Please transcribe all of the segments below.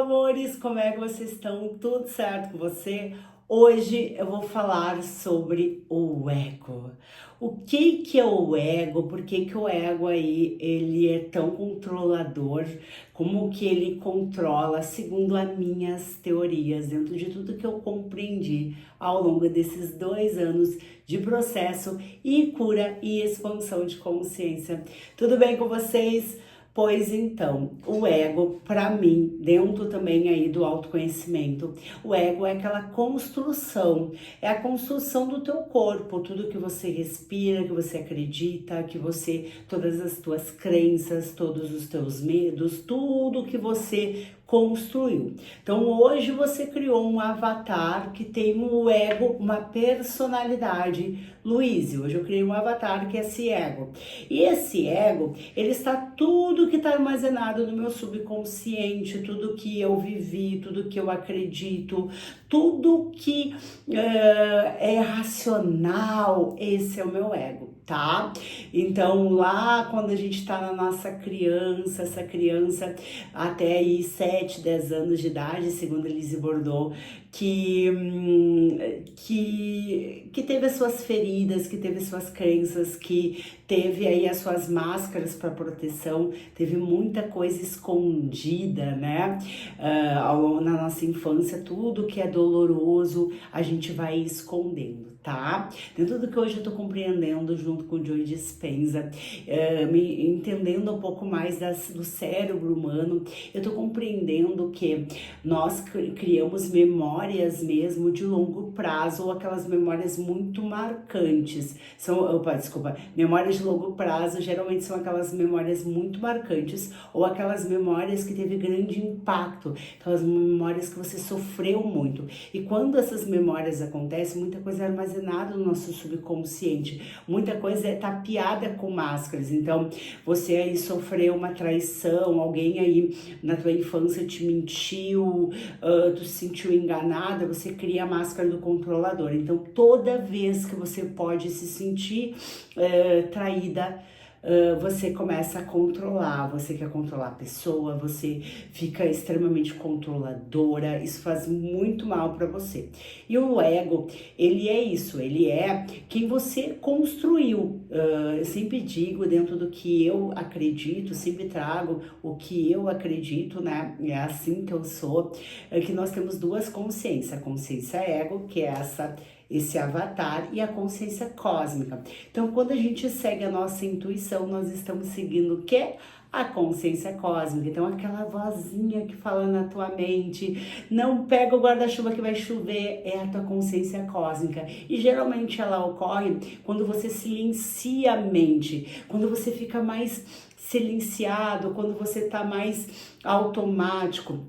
amores, como é que vocês estão? Tudo certo com você? Hoje eu vou falar sobre o ego. O que que é o ego? Por que que o ego aí, ele é tão controlador? Como que ele controla, segundo as minhas teorias, dentro de tudo que eu compreendi ao longo desses 2 anos de processo e cura e expansão de consciência. Tudo bem com vocês? Pois então, o ego, para mim, dentro também aí do autoconhecimento, o ego é aquela construção, é a construção do teu corpo, tudo que você respira, que você acredita, que você, todas as tuas crenças, todos os teus medos, tudo que você construiu. Então hoje você criou um avatar que tem um ego, uma personalidade. Luíse, hoje eu criei um avatar que é esse ego. E esse ego, ele está tudo que está armazenado no meu subconsciente, tudo que eu vivi, tudo que eu acredito, tudo que é racional, esse é o meu ego, tá? Então lá quando a gente tá na nossa criança, essa criança até aí 7, 10 anos de idade, segundo Elise Bourdieu, que teve as suas feridas, que teve as suas crenças, que teve aí as suas máscaras para proteção, teve muita coisa escondida, né? Na nossa infância, tudo que é doloroso, a gente vai escondendo, tá? Dentro do que hoje eu tô compreendendo junto com o Joe Dispenza, me entendendo um pouco mais do cérebro humano, eu tô compreendendo que nós criamos memórias mesmo de longo prazo, ou aquelas memórias muito marcantes. Memórias de longo prazo geralmente são aquelas memórias muito marcantes, ou aquelas memórias que teve grande impacto, aquelas memórias que você sofreu muito. E quando essas memórias acontecem, muita coisa é armazenada no nosso subconsciente, muita coisa é tapeada com máscaras. Então, você aí sofreu uma traição, alguém aí na tua infância te mentiu, tu se sentiu enganada, você cria a máscara do controlador. Então, toda vez que você pode se sentir traída, você começa a controlar, você quer controlar a pessoa, você fica extremamente controladora, isso faz muito mal para você. E o ego, ele é isso, ele é quem você construiu. Eu sempre digo, dentro do que eu acredito, sempre trago o que eu acredito, né? É assim que eu sou, que nós temos duas consciências, a consciência ego, que é esse avatar, e a consciência cósmica. Então, quando a gente segue a nossa intuição, nós estamos seguindo o quê? A consciência cósmica. Então, aquela vozinha que fala na tua mente, não pega o guarda-chuva que vai chover, é a tua consciência cósmica. E geralmente ela ocorre quando você silencia a mente, quando você fica mais silenciado, quando você tá mais automático.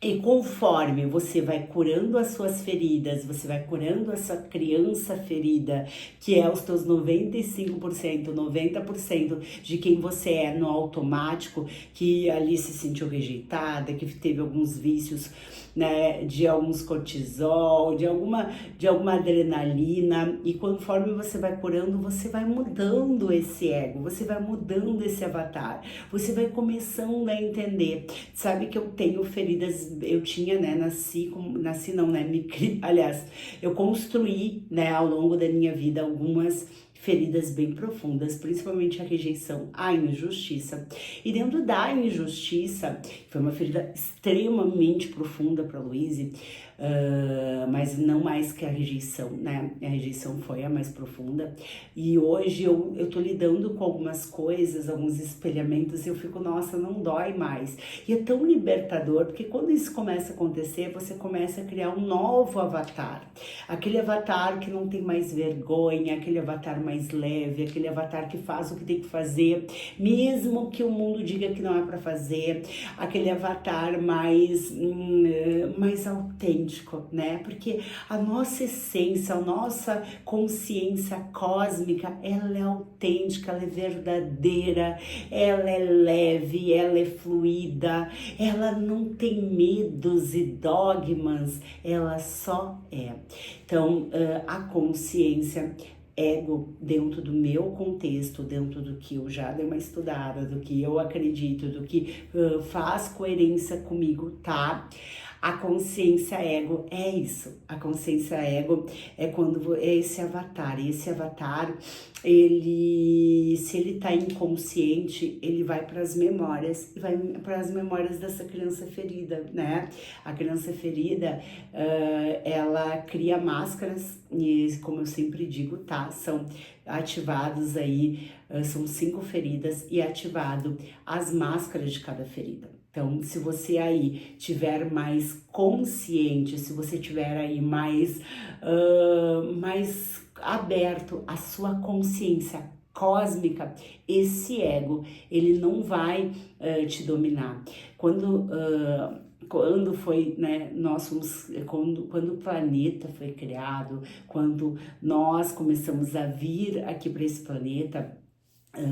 E conforme você vai curando as suas feridas, você vai curando a sua criança ferida, que é os teus 95%, 90% de quem você é no automático, que ali se sentiu rejeitada, que teve alguns vícios, né, de alguns cortisol, de alguma adrenalina, e conforme você vai curando, você vai mudando esse ego, você vai mudando esse avatar, você vai começando a entender. Sabe que eu tenho feridas, eu tinha, né, aliás, eu construí, né, ao longo da minha vida algumas feridas bem profundas, principalmente a rejeição, a injustiça. E dentro da injustiça, foi uma ferida extremamente profunda para Luíse, mas não mais que a rejeição, né? A rejeição foi a mais profunda. E hoje eu tô lidando com algumas coisas, alguns espelhamentos, e eu fico, nossa, não dói mais. E é tão libertador, porque quando isso começa a acontecer, você começa a criar um novo avatar. Aquele avatar que não tem mais vergonha, aquele avatar mais leve, aquele avatar que faz o que tem que fazer, mesmo que o mundo diga que não é para fazer, aquele avatar mais autêntico, né? Porque a nossa essência, a nossa consciência cósmica, ela é autêntica, ela é verdadeira, ela é leve, ela é fluida, ela não tem medos e dogmas, ela só é. Então, a consciência ego, dentro do meu contexto, dentro do que eu já dei uma estudada, do que eu acredito, do que faz coerência comigo, tá? A consciência ego é isso. A consciência ego é quando é esse avatar. E esse avatar, ele, se ele tá inconsciente, ele vai para as memórias, e vai para as memórias dessa criança ferida, né? A criança ferida, ela cria máscaras, e como eu sempre digo, tá? São ativados aí, são 5 feridas, e ativado as máscaras de cada ferida. Então, se você aí tiver mais consciente, se você tiver aí mais aberto à sua consciência cósmica, esse ego, ele não vai te dominar. Quando foi, né, nós fomos, quando o planeta foi criado, quando nós começamos a vir aqui para esse planeta,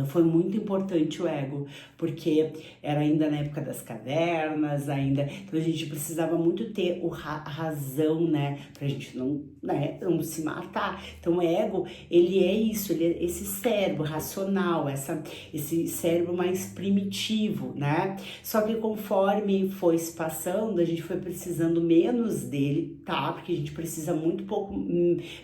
foi muito importante o ego, porque era ainda na época das cavernas, ainda, então a gente precisava muito ter a razão, né, pra gente não, né, não se matar. Então o ego, ele é isso, ele é esse cérebro racional, esse cérebro mais primitivo, né, só que conforme foi se passando, a gente foi precisando menos dele, tá, porque a gente precisa muito pouco,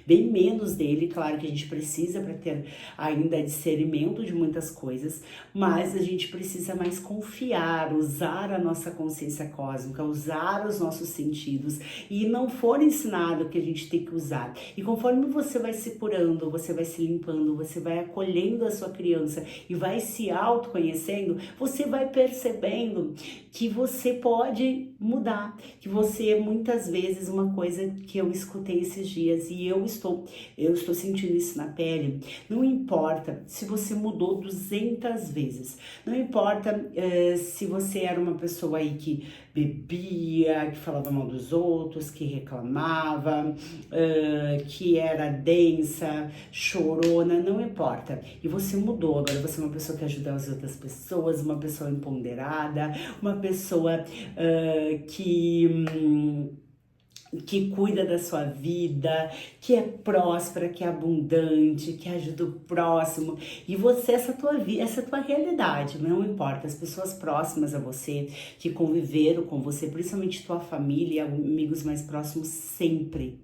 bem menos dele, claro que a gente precisa para ter ainda discernimento de muitas coisas, mas a gente precisa mais confiar, usar a nossa consciência cósmica, usar os nossos sentidos, e não for ensinado que a gente tem que usar. E conforme você vai se curando, você vai se limpando, você vai acolhendo a sua criança e vai se autoconhecendo, você vai percebendo que você pode mudar, que você, muitas vezes, uma coisa que eu escutei esses dias, e eu estou sentindo isso na pele, não importa se você mudou 200 vezes, não importa se você era uma pessoa aí que bebia, que falava mal dos outros, que reclamava, que era densa, chorona, não importa. E você mudou, agora você é uma pessoa que ajuda as outras pessoas, uma pessoa empoderada, uma pessoa que cuida da sua vida, que é próspera, que é abundante, que ajuda o próximo. E você, essa é a tua realidade, não importa. As pessoas próximas a você, que conviveram com você, principalmente tua família, amigos mais próximos, sempre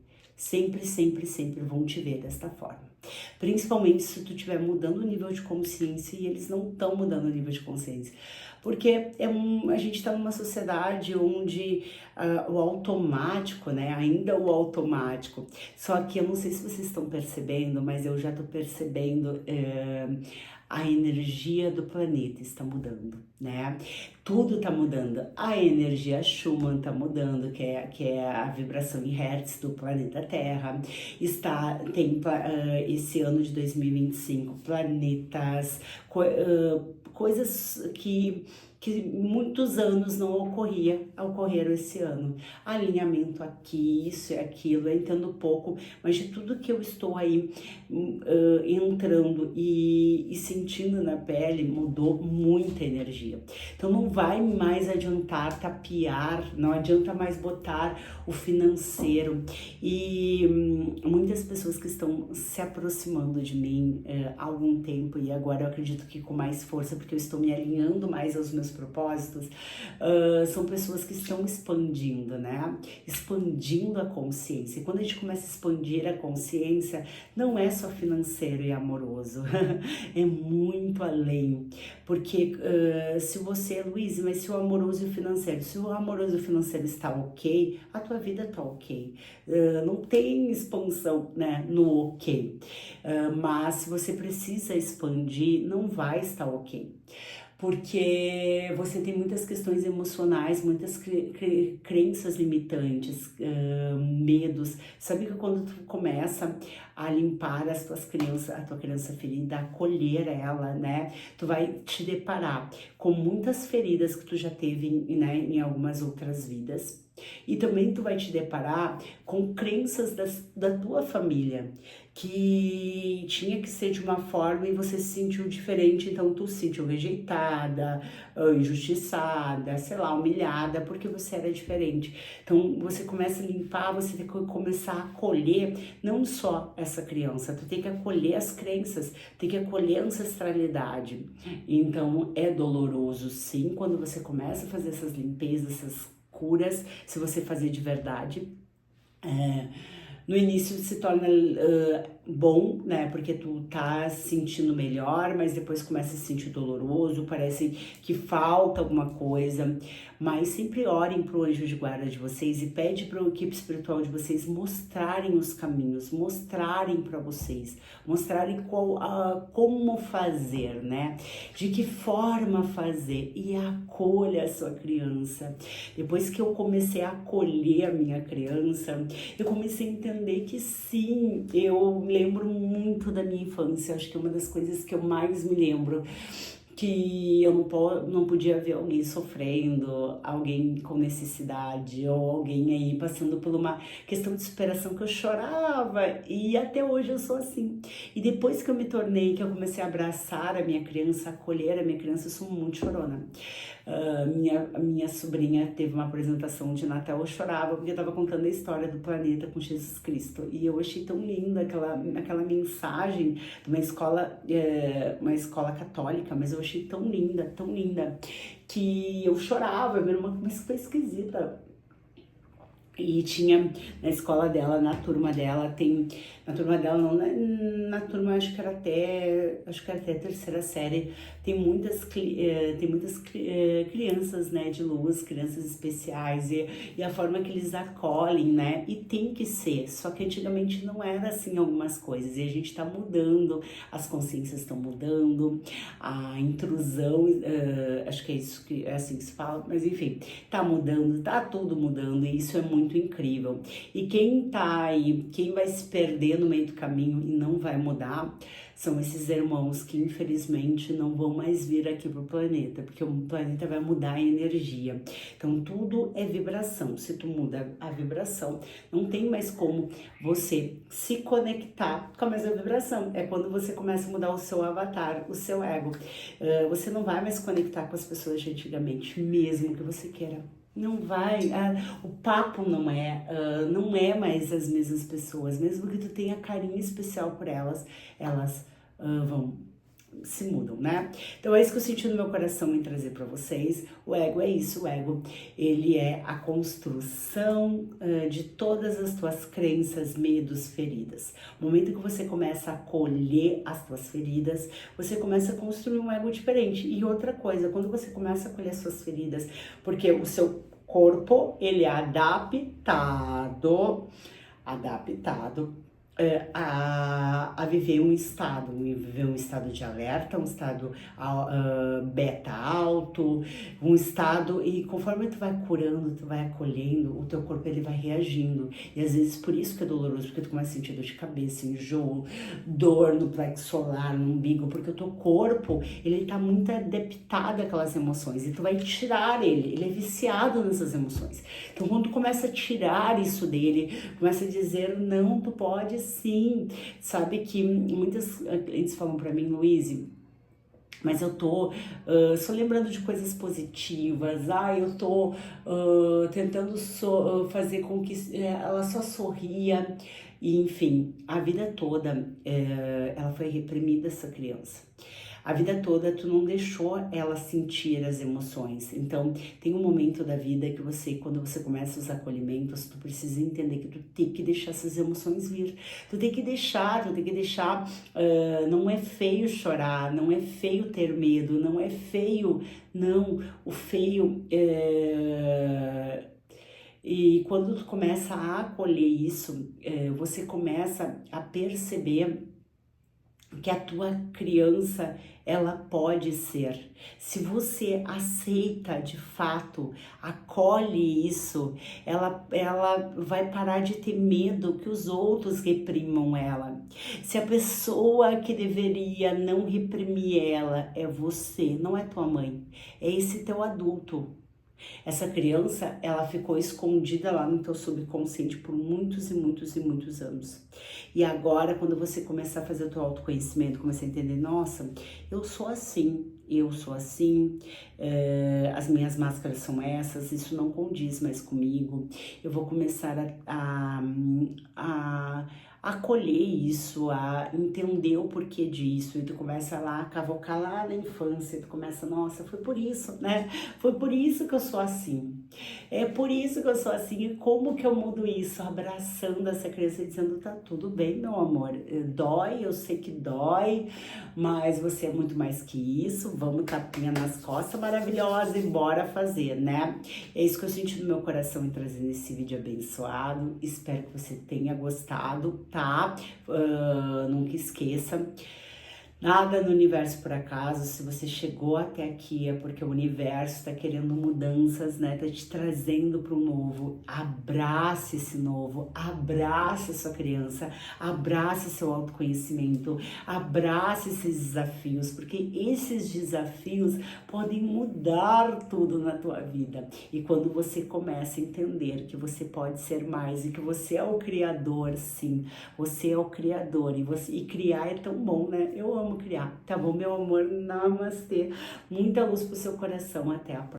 vão te ver desta forma. Principalmente se tu estiver mudando o nível de consciência, e eles não estão mudando o nível de consciência. Porque a gente está numa sociedade onde o automático, né? Ainda o automático. Só que eu não sei se vocês estão percebendo, mas eu já estou percebendo a energia do planeta está mudando, né? Tudo está mudando. A energia Schumann está mudando, que é a vibração em Hertz do planeta Terra. Tem esse ano de 2025 planetas, coisas que muitos anos não ocorreram esse ano. Alinhamento aqui, isso e aquilo, eu entendo pouco, mas de tudo que eu estou aí entrando e sentindo na pele, mudou muita energia. Então não vai mais adiantar tapear, não adianta mais botar o financeiro. E muitas pessoas que estão se aproximando de mim há algum tempo, e agora eu acredito que com mais força, porque eu estou me alinhando mais aos meus propósitos, são pessoas que estão expandindo, né? Expandindo a consciência. E quando a gente começa a expandir a consciência, não é só financeiro e amoroso, é muito além. Porque se você, Luiz, mas se o amoroso e o financeiro, se o amoroso e o financeiro está ok, a tua vida está ok. Não tem expansão, né, no ok. Mas se você precisa expandir, não vai estar ok. Porque você tem muitas questões emocionais, muitas crenças limitantes, medos. Sabe que quando tu começa a limpar as tuas crianças, a tua criança ferida, acolher ela, né? Tu vai te deparar com muitas feridas que tu já teve, né, em algumas outras vidas. E também tu vai te deparar com crenças da tua família, que tinha que ser de uma forma e você se sentiu diferente, então tu se sentiu rejeitada, injustiçada, sei lá, humilhada, porque você era diferente. Então você começa a limpar, você tem que começar a acolher não só essa criança, tu tem que acolher as crenças, tem que acolher a ancestralidade. Então é doloroso sim, quando você começa a fazer essas limpezas, essas curas, se você fazer de verdade. No início se torna bom, né? Porque tu tá se sentindo melhor, mas depois começa a se sentir doloroso, parece que falta alguma coisa. Mas sempre orem pro anjo de guarda de vocês e pede para a equipe espiritual de vocês mostrarem os caminhos, mostrarem para vocês, mostrarem como fazer, né? De que forma fazer, e acolha a sua criança. Depois que eu comecei a acolher a minha criança, eu comecei a entender que sim, eu lembro muito da minha infância, acho que é uma das coisas que eu mais me lembro, que eu não podia ver alguém sofrendo, alguém com necessidade, ou alguém aí passando por uma questão de superação, que eu chorava, e até hoje eu sou assim. E depois que eu me tornei, que eu comecei a abraçar a minha criança, acolher a minha criança, eu sou muito chorona. Minha sobrinha teve uma apresentação de Natal, eu chorava porque eu estava contando a história do planeta com Jesus Cristo, e eu achei tão linda aquela mensagem de uma escola católica, mas eu achei tão linda, que eu chorava, eu era uma coisa esquisita. E tinha na escola dela, na turma dela, não, na turma acho que era até a terceira série, tem muitas crianças, né, de luz, crianças especiais, e a forma que eles acolhem, né, e tem que ser, só que antigamente não era assim algumas coisas, e a gente tá mudando, as consciências estão mudando, a intrusão, acho que é assim que se fala, mas enfim, tá mudando, tá tudo mudando, e isso é muito incrível. E quem tá aí, quem vai se perder no meio do caminho e não vai mudar, são esses irmãos que infelizmente não vão mais vir aqui pro planeta, porque o planeta vai mudar a energia. Então tudo é vibração. Se tu muda a vibração, não tem mais como você se conectar com a mesma vibração. É quando você começa a mudar o seu avatar, o seu ego. Você não vai mais conectar com as pessoas de antigamente, mesmo que você queira. Não vai, o papo não é mais as mesmas pessoas, mesmo que tu tenha carinho especial por elas, elas se mudam, né? Então é isso que eu senti no meu coração em trazer para vocês. O ego é isso, o ego, ele é a construção de todas as tuas crenças, medos, feridas. No momento que você começa a acolher as tuas feridas, você começa a construir um ego diferente. E outra coisa, quando você começa a acolher as suas feridas, porque o seu corpo, ele é adaptado a viver um estado de alerta, um estado beta alto, um estado, e conforme tu vai curando, tu vai acolhendo, o teu corpo ele vai reagindo, e às vezes por isso que é doloroso, porque tu começa a sentir dor de cabeça, enjoo, dor no plexo solar, no umbigo, porque o teu corpo, ele tá muito adaptado àquelas emoções, e tu vai tirar ele é viciado nessas emoções. Então quando tu começa a tirar isso dele, começa a dizer, não, tu pode sim, sabe que muitas clientes falam pra mim, Luíse, mas eu tô só lembrando de coisas positivas, eu tô tentando fazer com que ela só sorria, e enfim, a vida toda ela foi reprimida, essa criança. A vida toda tu não deixou ela sentir as emoções. Então, tem um momento da vida que você, quando você começa os acolhimentos, tu precisa entender que tu tem que deixar essas emoções vir. Tu tem que deixar, não é feio chorar, não é feio ter medo, não é feio, não. O feio E quando tu começa a acolher isso, você começa a perceber que a tua criança, ela pode ser. Se você aceita de fato, acolhe isso, ela vai parar de ter medo que os outros reprimam ela. Se a pessoa que deveria não reprimir ela é você, não é tua mãe, é esse teu adulto. Essa criança, ela ficou escondida lá no teu subconsciente por muitos e muitos e muitos anos. E agora, quando você começar a fazer o teu autoconhecimento, começar a entender, nossa, eu sou assim, as minhas máscaras são essas, isso não condiz mais comigo. Eu vou começar a acolher isso, a entender o porquê disso, e tu começa lá a cavocar lá na infância, tu começa, nossa, foi por isso, né? Foi por isso que eu sou assim. É por isso que eu sou assim. E como que eu mudo isso? Abraçando essa criança e dizendo, tá tudo bem, meu amor. Dói, eu sei que dói, mas você é muito mais que isso. Vamos tapinha nas costas, maravilhosa, e bora fazer, né? É isso que eu senti no meu coração em trazer esse vídeo abençoado. Espero que você tenha gostado, tá? Nunca esqueça. Nada no universo por acaso. Se você chegou até aqui é porque o universo está querendo mudanças, né? Tá te trazendo para um novo. Abrace esse novo, abrace a sua criança, abrace seu autoconhecimento, abrace esses desafios, porque esses desafios podem mudar tudo na tua vida. E quando você começa a entender que você pode ser mais e que você é o criador, sim, você é o criador e criar é tão bom, né? Eu amo criar, tá bom, meu amor? Namastê. Muita luz pro seu coração. Até a próxima.